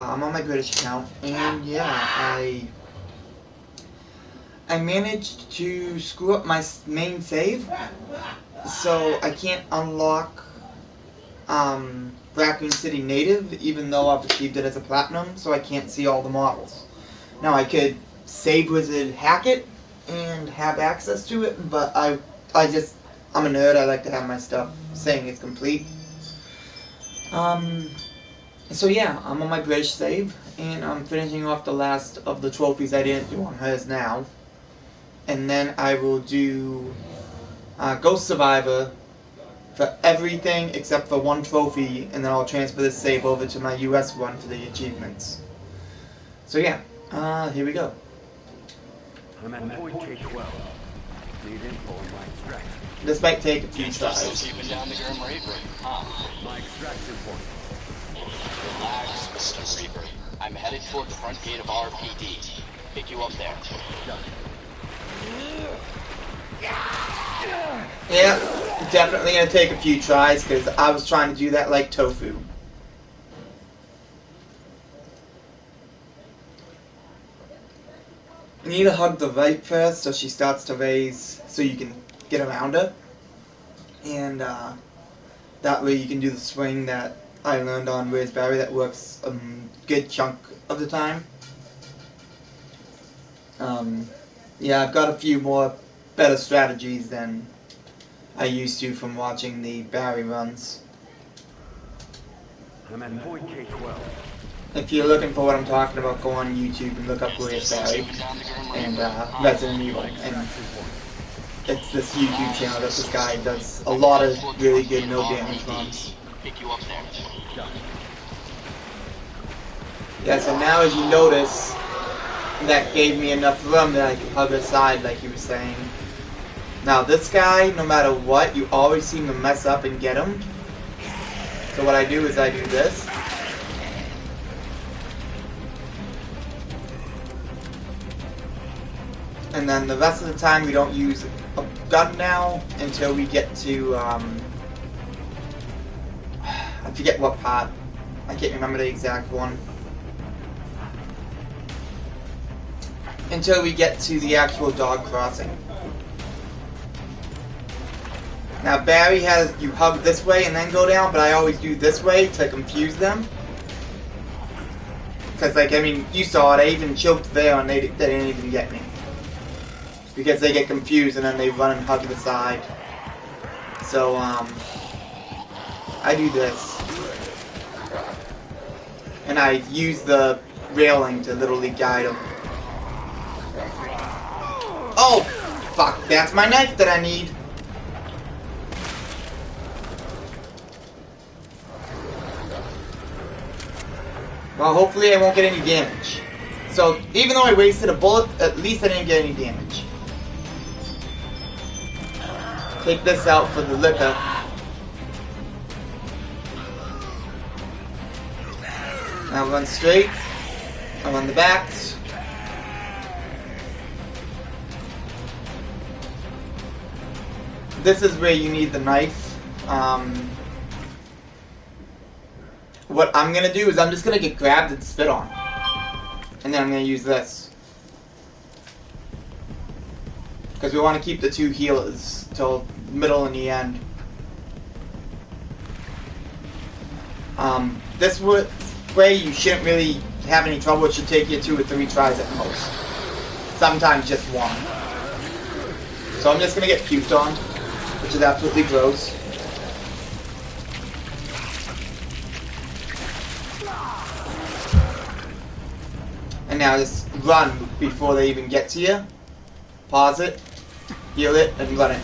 I'm on my British account, and yeah, I managed to screw up my main save, so I can't unlock Raccoon City Native, even though I've achieved it as a platinum, so I can't see all the models. Now I could save wizard hack it and have access to it, but I'm a nerd. I like to have my stuff saying it's complete. So yeah, I'm on my British save, and I'm finishing off the last of the trophies I didn't do on hers now. And then I will do Ghost Survivor for everything except for one trophy, and then I'll transfer this save over to my US one for the achievements. So yeah, here we go. I'm at point K12. Need info on my extraction. This might take a few tries. My extraction point. Relax, Mr. Reaper. I'm headed toward the front gate of RPD. Pick you up there. Yeah, definitely gonna take a few tries because I was trying to do that like tofu. You need to hug the right first so she starts to raise so you can get around her. And that way you can do the swing that I learned on Raspberry that works a good chunk of the time. Yeah, I've got a few more better strategies than I used to from watching the Barry runs. I'm at point K12. If you're looking for what I'm talking about, go on YouTube and look up Raspberry and Resident Evil. And it's this YouTube channel that this guy does a lot of really good no damage runs. Yeah, so now as you notice, that gave me enough room that I could hug her side like you were saying. Now this guy, no matter what, you always seem to mess up and get him. So what I do is I do this. And then the rest of the time we don't use a gun now until we get to, I forget what part. I can't remember the exact one. Until we get to the actual dog crossing. Now Barry has you hug this way and then go down, but I always do this way to confuse them. Because, like, I mean, you saw it, I even choked there and they didn't even get me. Because they get confused and then they run and hug the side. So, I do this. And I use the railing to literally guide them. Oh! Fuck, that's my knife that I need. Well, hopefully I won't get any damage. So, even though I wasted a bullet, at least I didn't get any damage. Take this out for the liquor. Now run straight. I run the backs. This is where you need the knife. What I'm gonna do is I'm just gonna get grabbed and spit on. And then I'm gonna use this. Because we want to keep the two healers till middle and the end. This way you shouldn't really have any trouble. It should take you 2 or 3 tries at most. Sometimes just 1. So I'm just gonna get puked on, which is absolutely gross. And now just run before they even get to you. Pause it, heal it, and run it.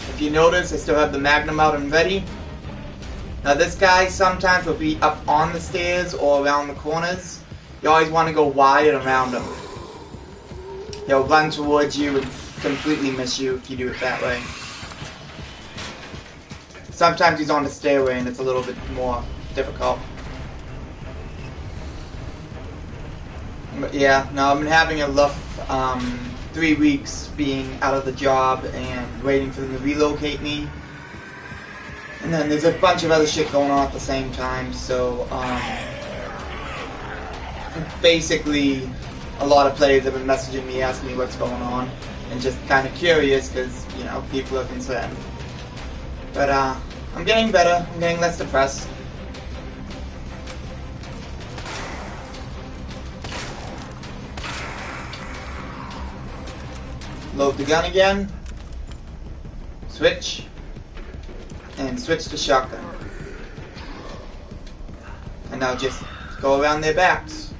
If you notice, I still have the Magnum out and ready. Now this guy sometimes will be up on the stairs or around the corners. You always want to go wide and around him. He'll run towards you and completely miss you if you do it that way. Sometimes he's on the stairway and it's a little bit more difficult. But yeah, no, I've been having a rough 3 weeks being out of the job and waiting for them to relocate me. And then there's a bunch of other shit going on at the same time, so basically a lot of players have been messaging me asking me what's going on and just kind of curious because, you know, people are concerned. But I'm getting better, I'm getting less depressed. Load the gun again, switch, and switch to shotgun. And now just go around their backs.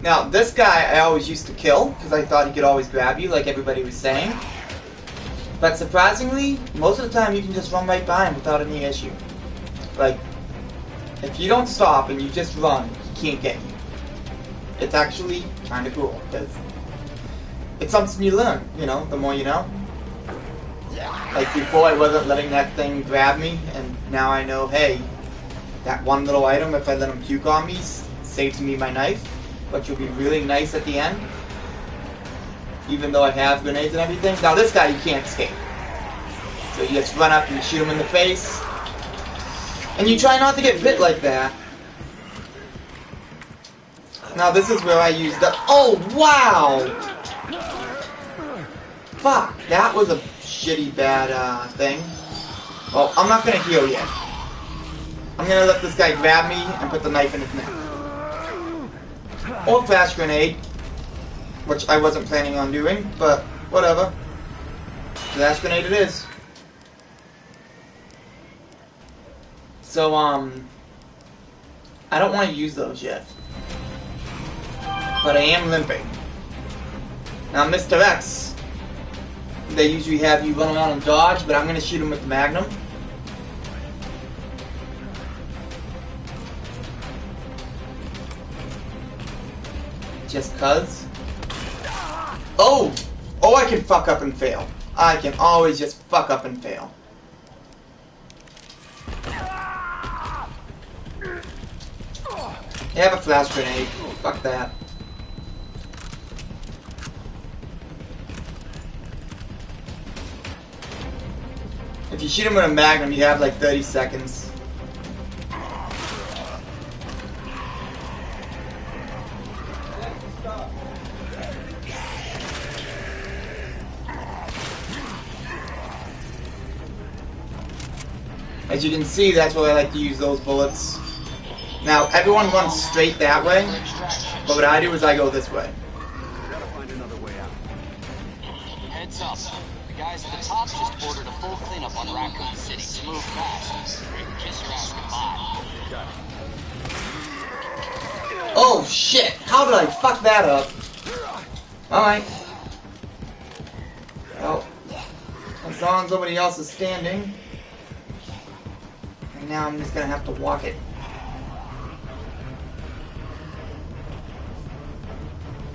Now this guy I always used to kill because I thought he could always grab you like everybody was saying. But surprisingly, most of the time you can just run right by him without any issue. Like, if you don't stop and you just run, he can't get you. It's actually kind of cool because it's something you learn, you know, the more you know. Like before I wasn't letting that thing grab me, and now I know, hey, that one little item, if I let him puke on me, saves me my knife, which will be really nice at the end. Even though I have grenades and everything. Now this guy you can't escape. So you just run up and shoot him in the face. And you try not to get bit like that. Now this is where I use the... Oh, wow! Fuck, that was a shitty bad thing. Well, I'm not gonna heal yet. I'm gonna let this guy grab me and put the knife in his neck. Or flash grenade, which I wasn't planning on doing, but whatever. Flash grenade it is. So, I don't want to use those yet. But I am limping. Now, Mr. X, they usually have you run around and dodge, but I'm going to shoot him with the Magnum. Just cuz. Oh! Oh, I can fuck up and fail. I can always just fuck up and fail. You have a flash grenade. Fuck that. If you shoot him with a Magnum, you have like 30 seconds. As you can see, that's where I like to use those bullets. Now, everyone runs straight that way, but what I do is I go this way. We gotta find another way out. Heads up. The guys at the top just ordered a full cleanup on Raccoon City. Move fast. Kiss your ass goodbye. Got it. Oh shit! How did I fuck that up? Alright. Well, as long as nobody else is standing. And now I'm just gonna have to walk it.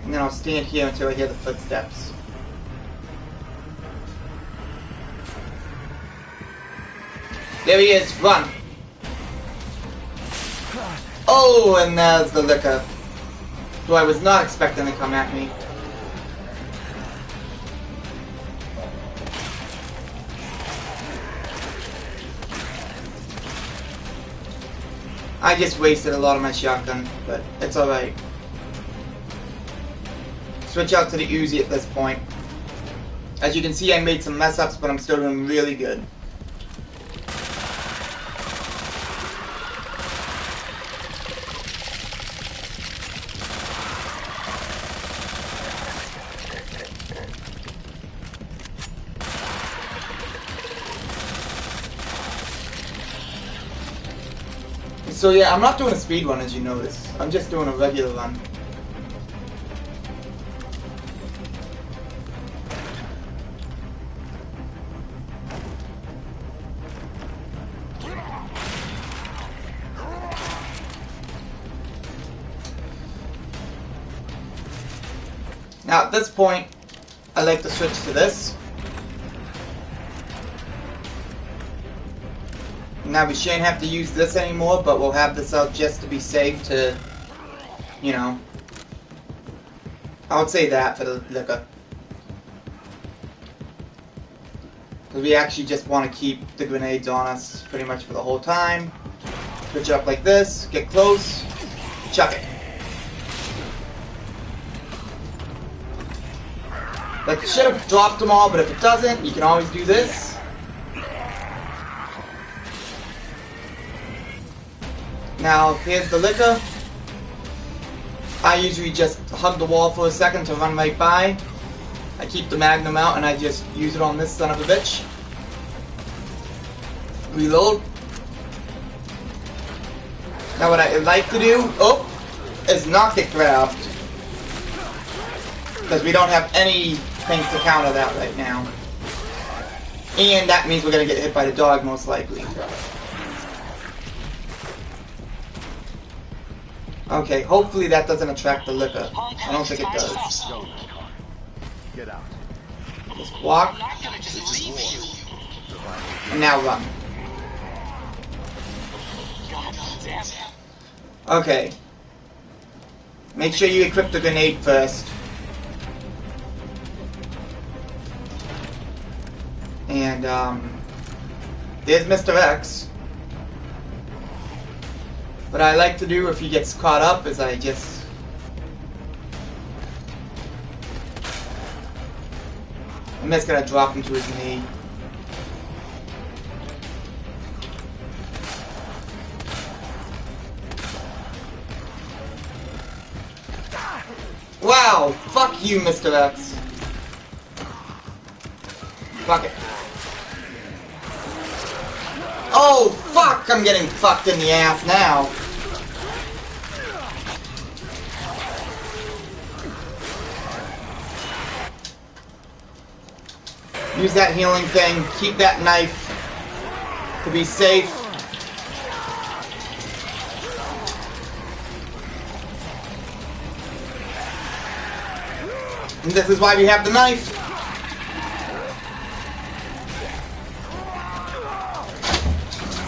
And then I'll stand here until I hear the footsteps. There he is, run! Oh, and there's the liquor. Who I was not expecting to come at me. I just wasted a lot of my shotgun, but it's alright. Switch out to the Uzi at this point. As you can see, I made some mess ups, but I'm still doing really good. So yeah, I'm not doing a speed run as you notice. I'm just doing a regular run. Now at this point, I like to switch to this. Now we shouldn't have to use this anymore, but we'll have this out just to be safe to, you know, I would say that for the liquor. Because we actually just want to keep the grenades on us pretty much for the whole time. Switch it up like this, get close, chuck it. That should have dropped them all, but if it doesn't, you can always do this. Now, here's the liquor. I usually just hug the wall for a second to run right by. I keep the magnum out and I just use it on this son of a bitch. Reload. Now what I like to do, is not get grabbed. Because we don't have anything to counter that right now. And that means we're going to get hit by the dog most likely. Okay, hopefully that doesn't attract the liquor. I don't think it does. Get out. Just walk. I'm not gonna just leave you. And now run. God damn it. Okay. Make sure you equip the grenade first. And, there's Mr. X. What I like to do if he gets caught up is I just... I'm just gonna drop him to his knee. Wow! Fuck you, Mr. X. Fuck it. Oh, fuck! I'm getting fucked in the ass now. Use that healing thing. Keep that knife to be safe. And this is why we have the knife.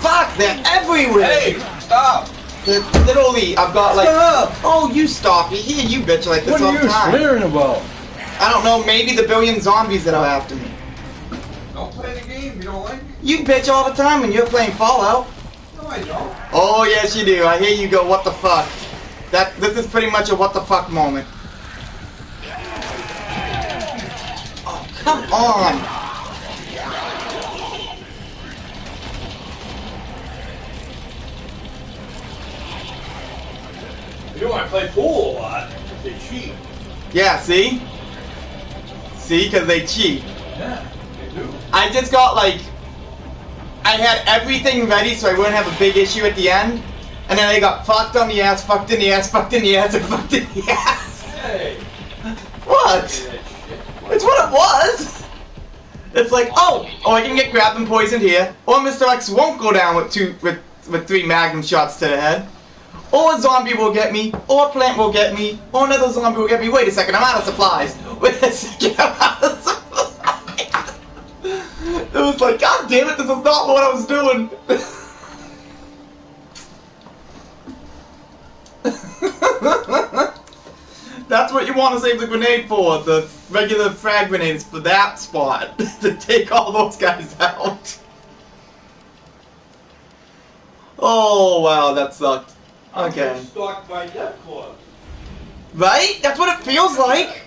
Fuck, they're everywhere! Hey, stop! They're literally, I've got like... Stop! Oh, you stop. You hear you bitch like this What all are the you time. swearing about? I don't know, maybe the billion zombies that are after me. Don't play the game you don't like it. You bitch all the time when you're playing Fallout. No, I don't. Oh, yes you do. I hear you go, what the fuck. This is pretty much a what the fuck moment. Oh, come on. You know I play pool a lot. They cheat. Yeah, see? See, because they cheat. Yeah, they do. I just got like... I had everything ready so I wouldn't have a big issue at the end. And then I got fucked on the ass, fucked in the ass, fucked in the ass, and fucked in the ass. Hey. What? Say that shit. It's what it was. It's like, oh, I can get grabbed and poisoned here. Or Mr. X won't go down with 3 magnum shots to the head. Or a zombie will get me, or a plant will get me, or another zombie will get me. Wait a second, I'm out of supplies. Wait a second, I'm out of supplies. It was like, god damn it, this is not what I was doing. That's what you want to save the grenade for, the regular frag grenades for that spot, to take all those guys out. Oh wow, that sucked. Okay. I'm stalked by death claws. Right? That's what it feels like.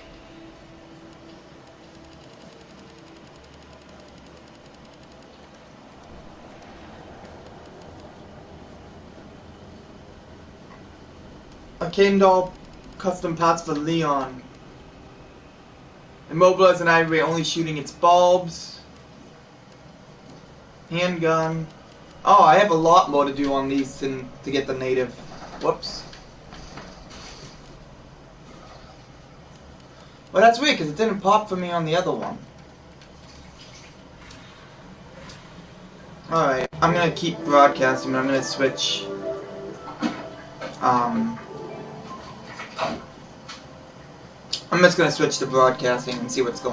Arcade doll custom parts for Leon. Immobilized and Ivory only shooting its bulbs. Handgun. Oh, I have a lot more to do on these to get the native. Whoops. Well, that's weird because it didn't pop for me on the other one. Alright, I'm gonna keep broadcasting, but I'm gonna switch. I'm just gonna switch to broadcasting and see what's going on.